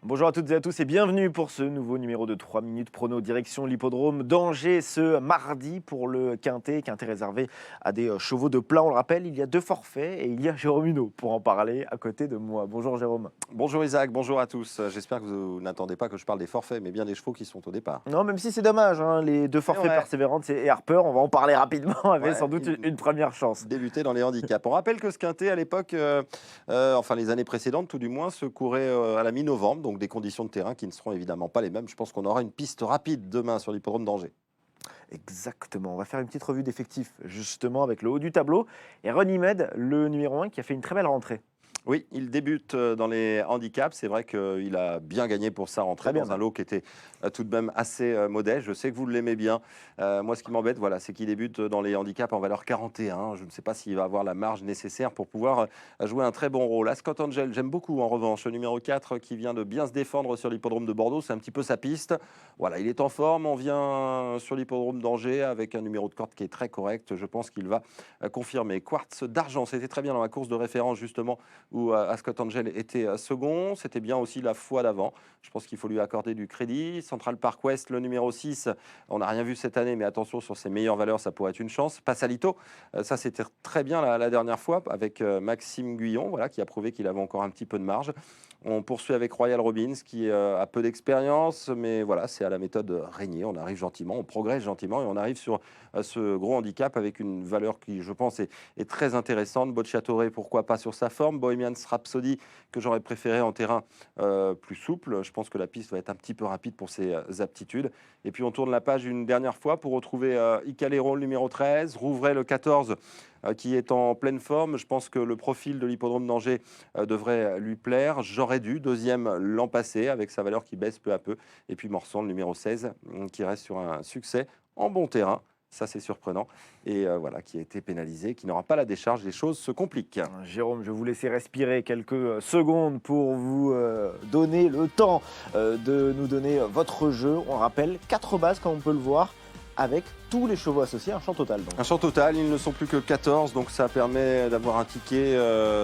Bonjour à toutes et à tous et bienvenue pour ce nouveau numéro de 3 minutes prono direction l'hippodrome d'Angers ce mardi pour le Quintet réservé à des chevaux de plat. On le rappelle, il y a 2 forfaits et il y a Jérôme Huneau pour en parler à côté de moi. Bonjour Jérôme. Bonjour Isaac, bonjour à tous. J'espère que vous n'attendez pas que je parle des forfaits, mais bien des chevaux qui sont au départ. Non, même si c'est dommage, hein, les 2 C'est forfaits vrai. Persévérance et Harper, on va en parler rapidement, avait Ouais, sans doute une première chance. débuter dans les handicaps. On rappelle que ce quintet à l'époque, enfin les années précédentes tout du moins, se courait à la mi-novembre, donc des conditions de terrain qui ne seront évidemment pas les mêmes. Je pense qu'on aura une piste rapide demain sur l'hippodrome d'Angers. Exactement, on va faire une petite revue d'effectifs justement avec le haut du tableau et Ronnie Med, le numéro 1 qui a fait une très belle rentrée. Oui, il débute dans les handicaps. C'est vrai qu'il a bien gagné pour sa rentrée Très bien dans un même. lot qui était tout de même assez modeste. Je sais que vous l'aimez bien. Moi, ce qui m'embête, voilà, c'est qu'il débute dans les handicaps en valeur 41. Je ne sais pas s'il va avoir la marge nécessaire pour pouvoir jouer un très bon rôle. À Scott Angel, j'aime beaucoup en revanche. Le numéro 4 qui vient de bien se défendre sur l'hippodrome de Bordeaux. C'est un petit peu sa piste. Voilà, il est en forme. On vient sur l'hippodrome d'Angers avec un numéro de corde qui est très correct. Je pense qu'il va confirmer. Quartz d'argent, c'était très bien dans la course de référence justement où Ascot Angel était second. C'était bien aussi la fois d'avant. Je pense qu'il faut lui accorder du crédit. Central Park West, le numéro 6, on n'a rien vu cette année, mais attention sur ses meilleures valeurs, ça pourrait être une chance. Passalito, ça c'était très bien la dernière fois avec Maxime Guyon, voilà, qui a prouvé qu'il avait encore un petit peu de marge. On poursuit avec Royal Robbins qui a peu d'expérience, mais voilà, c'est à la méthode Régnier. On arrive gentiment, on progresse gentiment et on arrive sur ce gros handicap avec une valeur qui, je pense, est très intéressante. Bocciatore, pourquoi pas sur sa forme. Bohemian Rhapsody, que j'aurais préféré en terrain plus souple. Je pense que la piste va être un petit peu rapide pour ses aptitudes. Et puis on tourne la page une dernière fois pour retrouver Icalero, le numéro 13, Rouvray, le 14, qui est en pleine forme. Je pense que le profil de l'hippodrome d'Angers devrait lui plaire. J'aurais dû, deuxième l'an passé, avec sa valeur qui baisse peu à peu. Et puis Morsan, le numéro 16, qui reste sur un succès en bon terrain. Ça, c'est surprenant. Et voilà, qui a été pénalisé, qui n'aura pas la décharge. Les choses se compliquent. Jérôme, je vais vous laisser respirer quelques secondes pour vous donner le temps de nous donner votre jeu. On rappelle 4 bases, comme on peut le voir, avec tous les chevaux associés, un champ total. Donc. Un champ total, ils ne sont plus que 14, donc ça permet d'avoir un ticket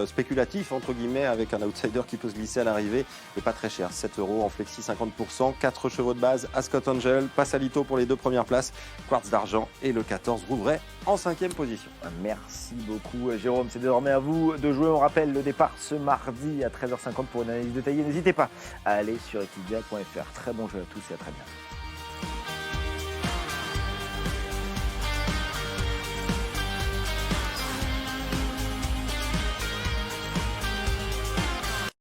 spéculatif, entre guillemets, avec un outsider qui peut se glisser à l'arrivée, et pas très cher, 7 euros en flexi 50%, 4 chevaux de base, Ascot Angel, Passalito pour les 2 premières places, Quartz d'argent et le 14 Rouvray en 5e position. Merci beaucoup Jérôme, c'est désormais à vous de jouer. On rappelle le départ ce mardi à 13h50 pour une analyse détaillée. N'hésitez pas à aller sur equidia.fr. Très bon jeu à tous et à très bientôt.